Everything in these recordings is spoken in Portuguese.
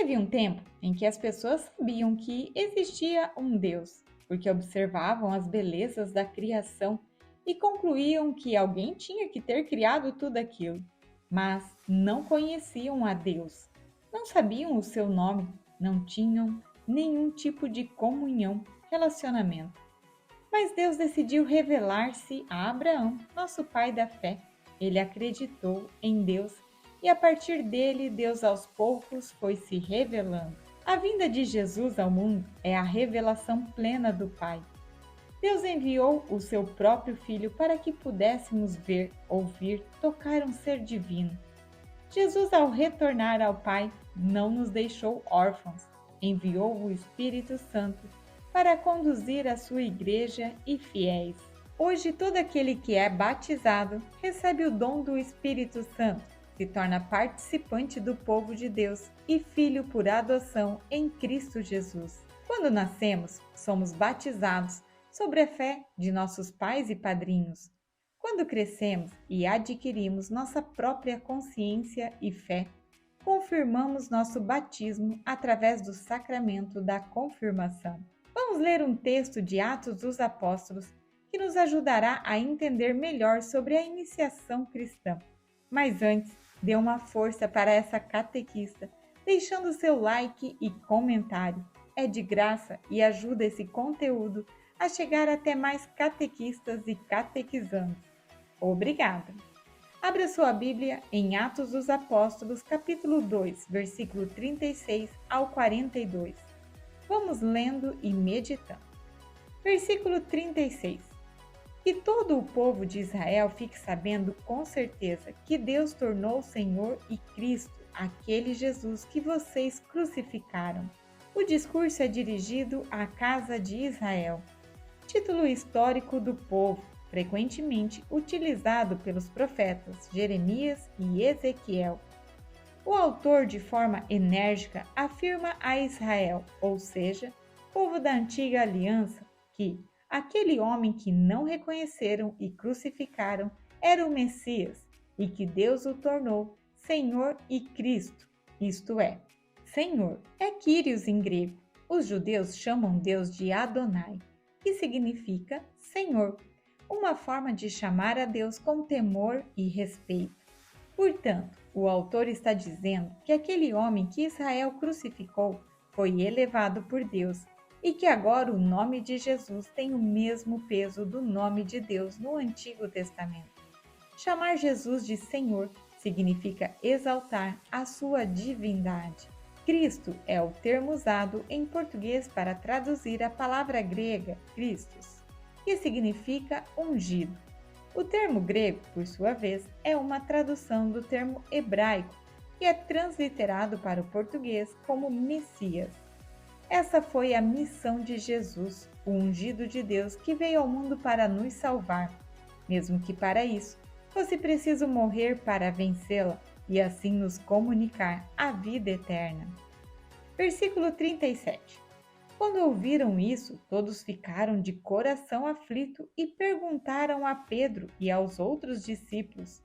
Teve um tempo em que as pessoas sabiam que existia um Deus, porque observavam as belezas da criação e concluíam que alguém tinha que ter criado tudo aquilo, mas não conheciam a Deus, não sabiam o seu nome, não tinham nenhum tipo de comunhão, relacionamento. Mas Deus decidiu revelar-se a Abraão, nosso pai da fé. Ele acreditou em Deus e a partir dele, Deus aos poucos foi se revelando. A vinda de Jesus ao mundo é a revelação plena do Pai. Deus enviou o seu próprio Filho para que pudéssemos ver, ouvir, tocar um ser divino. Jesus, ao retornar ao Pai, não nos deixou órfãos, enviou o Espírito Santo para conduzir a sua igreja e fiéis. Hoje, todo aquele que é batizado recebe o dom do Espírito Santo, se torna participante do povo de Deus e filho por adoção em Cristo Jesus. Quando nascemos, somos batizados sobre a fé de nossos pais e padrinhos. Quando crescemos e adquirimos nossa própria consciência e fé, confirmamos nosso batismo através do sacramento da confirmação. Vamos ler um texto de Atos dos Apóstolos que nos ajudará a entender melhor sobre a iniciação cristã. Mas antes, dê uma força para essa catequista, deixando seu like e comentário. É de graça e ajuda esse conteúdo a chegar até mais catequistas e catequizandos. Obrigada! Abra sua Bíblia em Atos dos Apóstolos, capítulo 2, versículo 36 ao 42. Vamos lendo e meditando. Versículo 36. Que todo o povo de Israel fique sabendo com certeza que Deus tornou Senhor e Cristo, aquele Jesus que vocês crucificaram. O discurso é dirigido à casa de Israel. Título histórico do povo, frequentemente utilizado pelos profetas Jeremias e Ezequiel. O autor, de forma enérgica, afirma a Israel, ou seja, povo da antiga aliança, que aquele homem que não reconheceram e crucificaram era o Messias e que Deus o tornou Senhor e Cristo, isto é, Senhor é Kyrios em grego. Os judeus chamam Deus de Adonai, que significa Senhor, uma forma de chamar a Deus com temor e respeito. Portanto, o autor está dizendo que aquele homem que Israel crucificou foi elevado por Deus e que agora o nome de Jesus tem o mesmo peso do nome de Deus no Antigo Testamento. Chamar Jesus de Senhor significa exaltar a sua divindade. Cristo é o termo usado em português para traduzir a palavra grega Christos, que significa ungido. O termo grego, por sua vez, é uma tradução do termo hebraico, que é transliterado para o português como Messias. Essa foi a missão de Jesus, o ungido de Deus que veio ao mundo para nos salvar, mesmo que para isso fosse preciso morrer para vencê-la e assim nos comunicar a vida eterna. Versículo 37. Quando ouviram isso, todos ficaram de coração aflito e perguntaram a Pedro e aos outros discípulos: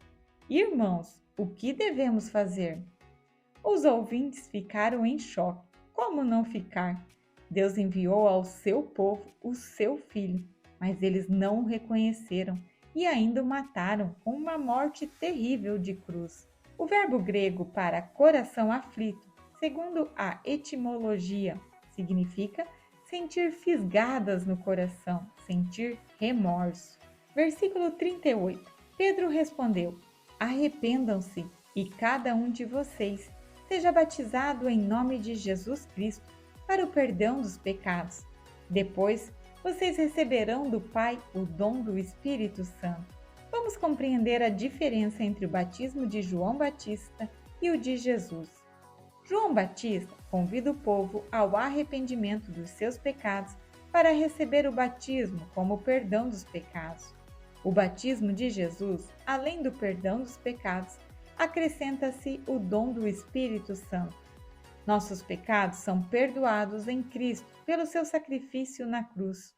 Irmãos, o que devemos fazer? Os ouvintes ficaram em choque. Como não ficar? Deus enviou ao seu povo o seu filho, mas eles não o reconheceram e ainda o mataram com uma morte terrível de cruz. O verbo grego para coração aflito, segundo a etimologia, significa sentir fisgadas no coração, sentir remorso. Versículo 38. Pedro respondeu: Arrependam-se e cada um de vocês seja batizado em nome de Jesus Cristo para o perdão dos pecados. Depois, vocês receberão do Pai o dom do Espírito Santo. Vamos compreender a diferença entre o batismo de João Batista e o de Jesus. João Batista convida o povo ao arrependimento dos seus pecados para receber o batismo como o perdão dos pecados. O batismo de Jesus, além do perdão dos pecados, acrescenta-se o dom do Espírito Santo. Nossos pecados são perdoados em Cristo pelo seu sacrifício na cruz.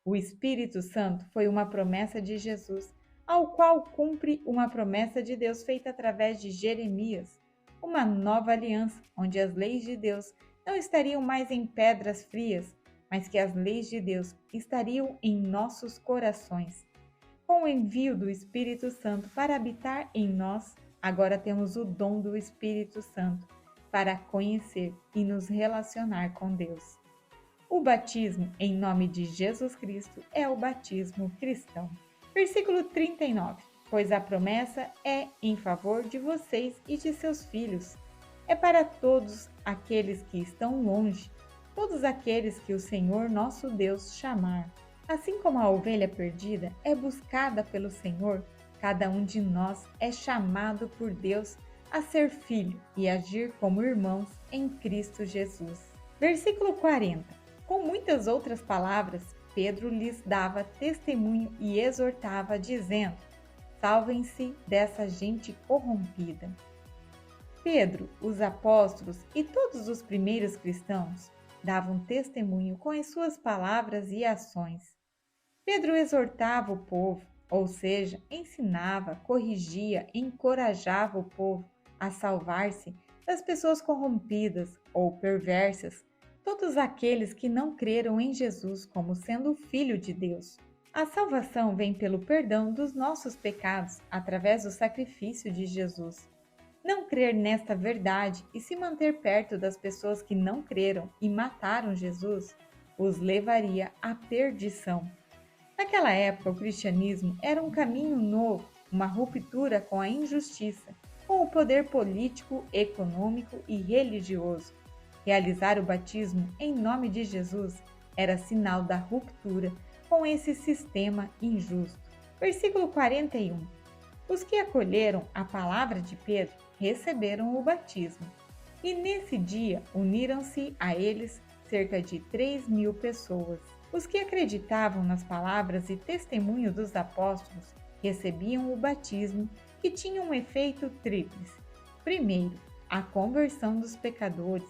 O Espírito Santo foi uma promessa de Jesus, ao qual cumpre uma promessa de Deus feita através de Jeremias. uma nova aliança, onde as leis de Deus não estariam mais em pedras frias, mas que as leis de Deus estariam em nossos corações. Com o envio do Espírito Santo para habitar em nós, agora temos o dom do Espírito Santo para conhecer e nos relacionar com Deus. O batismo em nome de Jesus Cristo é o batismo cristão. Versículo 39. Pois a promessa é em favor de vocês e de seus filhos. É para todos aqueles que estão longe, todos aqueles que o Senhor nosso Deus chamar. Assim como a ovelha perdida é buscada pelo Senhor, cada um de nós é chamado por Deus a ser filho e agir como irmãos em Cristo Jesus. Versículo 40. Com muitas outras palavras, Pedro lhes dava testemunho e exortava, dizendo: salvem-se dessa gente corrompida. Pedro, os apóstolos e todos os primeiros cristãos davam testemunho com as suas palavras e ações. Pedro exortava o povo, ou seja, ensinava, corrigia, encorajava o povo a salvar-se das pessoas corrompidas ou perversas, todos aqueles que não creram em Jesus como sendo o Filho de Deus. A salvação vem pelo perdão dos nossos pecados através do sacrifício de Jesus. Não crer nesta verdade e se manter perto das pessoas que não creram e mataram Jesus os levaria à perdição. Naquela época, o cristianismo era um caminho novo, uma ruptura com a injustiça, com o poder político, econômico e religioso. Realizar o batismo em nome de Jesus era sinal da ruptura com esse sistema injusto. Versículo 41. Os que acolheram a palavra de Pedro receberam o batismo, e nesse dia uniram-se a eles cerca de 3.000 pessoas. Os que acreditavam nas palavras e testemunho dos apóstolos recebiam o batismo, que tinha um efeito tríplice. Primeiro, a conversão dos pecadores,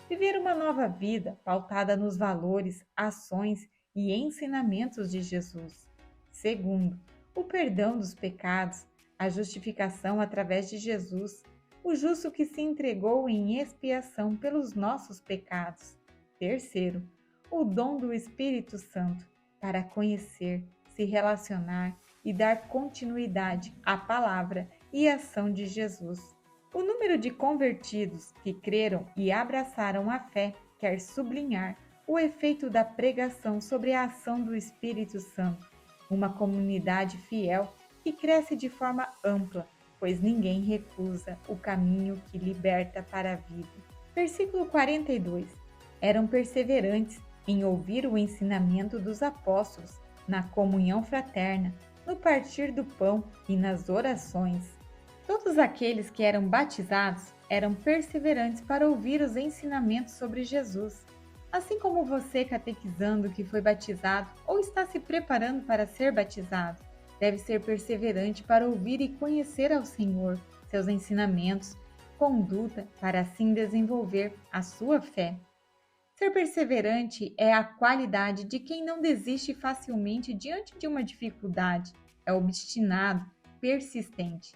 viver uma nova vida pautada nos valores, ações e ensinamentos de Jesus. Segundo, o perdão dos pecados, a justificação através de Jesus, o justo que se entregou em expiação pelos nossos pecados. Terceiro, o dom do Espírito Santo para conhecer, se relacionar e dar continuidade à palavra e ação de Jesus. O número de convertidos que creram e abraçaram a fé quer sublinhar o efeito da pregação sobre a ação do Espírito Santo, uma comunidade fiel que cresce de forma ampla, pois ninguém recusa o caminho que liberta para a vida. Versículo 42. Eram perseverantes em ouvir o ensinamento dos apóstolos, na comunhão fraterna, no partir do pão e nas orações. Todos aqueles que eram batizados eram perseverantes para ouvir os ensinamentos sobre Jesus. Assim como você, catequizando, que foi batizado ou está se preparando para ser batizado, deve ser perseverante para ouvir e conhecer ao Senhor, seus ensinamentos, conduta, para assim desenvolver a sua fé. Ser perseverante é a qualidade de quem não desiste facilmente diante de uma dificuldade, é obstinado, persistente.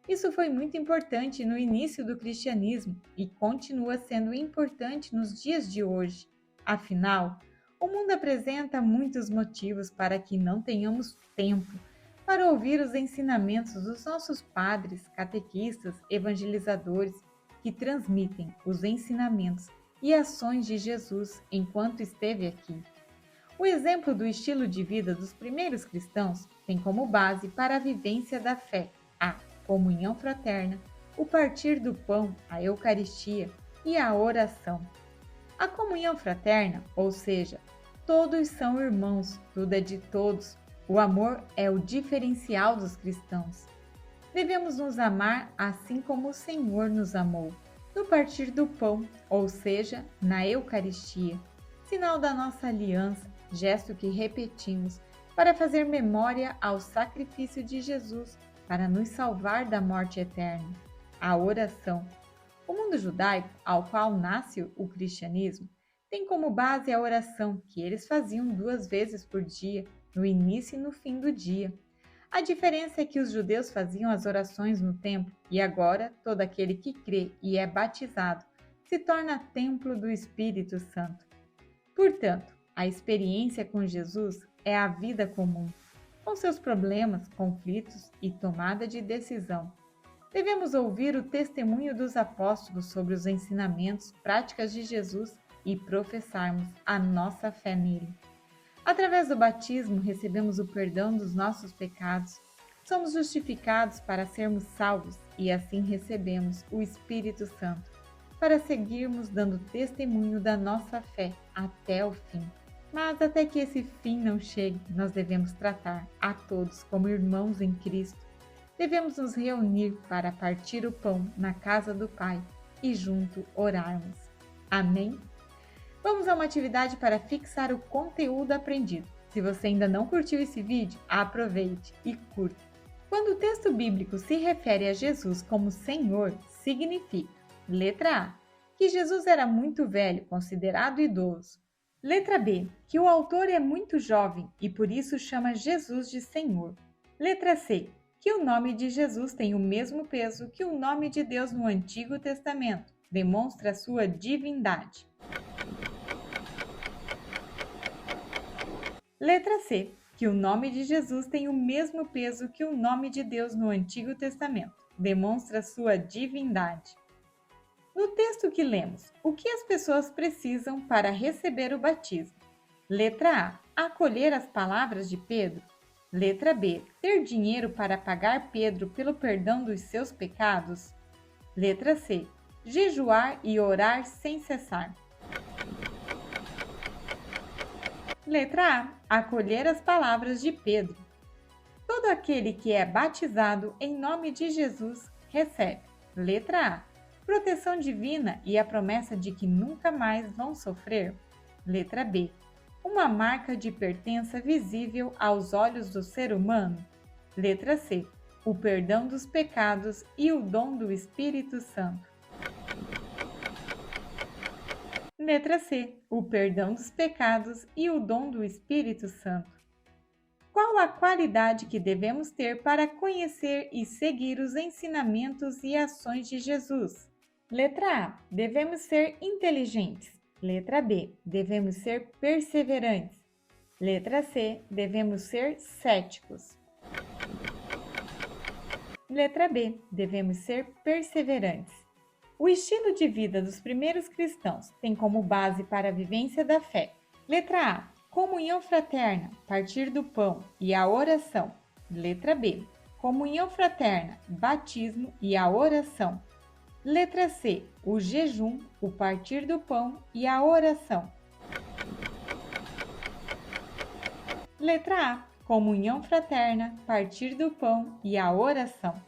Isso foi muito importante no início do cristianismo e continua sendo importante nos dias de hoje. Afinal, o mundo apresenta muitos motivos para que não tenhamos tempo para ouvir os ensinamentos dos nossos padres, catequistas, evangelizadores, que transmitem os ensinamentos e ações de Jesus enquanto esteve aqui. O exemplo do estilo de vida dos primeiros cristãos tem como base para a vivência da fé a comunhão fraterna, o partir do pão, a Eucaristia e a oração. A comunhão fraterna, ou seja, todos são irmãos, tudo é de todos. O amor é o diferencial dos cristãos. Devemos nos amar assim como o Senhor nos amou, no partir do pão, ou seja, na Eucaristia, sinal da nossa aliança, gesto que repetimos para fazer memória ao sacrifício de Jesus para nos salvar da morte eterna. A oração. O mundo judaico, ao qual nasce o cristianismo, tem como base a oração que eles faziam 2 vezes por dia, no início e no fim do dia. A diferença é que os judeus faziam as orações no templo e agora todo aquele que crê e é batizado se torna templo do Espírito Santo. Portanto, a experiência com Jesus é a vida comum, com seus problemas, conflitos e tomada de decisão. Devemos ouvir o testemunho dos apóstolos sobre os ensinamentos, práticas de Jesus e professarmos a nossa fé nele. Através do batismo, recebemos o perdão dos nossos pecados, somos justificados para sermos salvos e assim recebemos o Espírito Santo, para seguirmos dando testemunho da nossa fé até o fim. Mas até que esse fim não chegue, nós devemos tratar a todos como irmãos em Cristo. Devemos nos reunir para partir o pão na casa do Pai e junto orarmos. Amém? Vamos a uma atividade para fixar o conteúdo aprendido. Se você ainda não curtiu esse vídeo, aproveite e curta. Quando o texto bíblico se refere a Jesus como Senhor, significa: letra A, que Jesus era muito velho, considerado idoso. Letra B, que o autor é muito jovem e por isso chama Jesus de Senhor. Letra C, que o nome de Jesus tem o mesmo peso que o nome de Deus no Antigo Testamento, demonstra sua divindade. Letra C, que o nome de Jesus tem o mesmo peso que o nome de Deus no Antigo Testamento, demonstra sua divindade. No texto que lemos, o que as pessoas precisam para receber o batismo? Letra A, acolher as palavras de Pedro. Letra B, ter dinheiro para pagar Pedro pelo perdão dos seus pecados. Letra C, jejuar e orar sem cessar. Letra A, acolher as palavras de Pedro. Todo aquele que é batizado em nome de Jesus recebe. Letra A, proteção divina e a promessa de que nunca mais vão sofrer. Letra B, uma marca de pertença visível aos olhos do ser humano. Letra C, o perdão dos pecados e o dom do Espírito Santo. Letra C, o perdão dos pecados e o dom do Espírito Santo. Qual a qualidade que devemos ter para conhecer e seguir os ensinamentos e ações de Jesus? Letra A, devemos ser inteligentes. Letra B, devemos ser perseverantes. Letra C, devemos ser céticos. Letra B, devemos ser perseverantes. O estilo de vida dos primeiros cristãos tem como base para a vivência da fé. Letra A, comunhão fraterna, partir do pão e a oração. Letra B, comunhão fraterna, batismo e a oração. Letra C, o jejum, o partir do pão e a oração. Letra A, comunhão fraterna, partir do pão e a oração.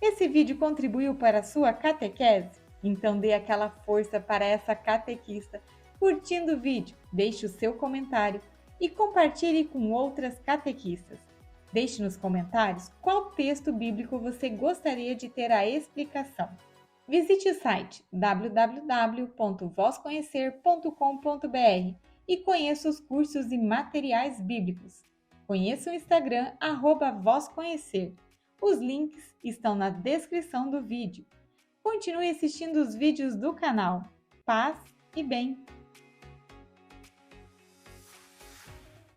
Esse vídeo contribuiu para a sua catequese? Então dê aquela força para essa catequista, curtindo o vídeo, deixe o seu comentário e compartilhe com outras catequistas. Deixe nos comentários qual texto bíblico você gostaria de ter a explicação. Visite o site www.vozconhecer.com.br e conheça os cursos e materiais bíblicos. Conheça o Instagram @vozconhecer. Os links estão na descrição do vídeo. Continue assistindo os vídeos do canal. Paz e bem!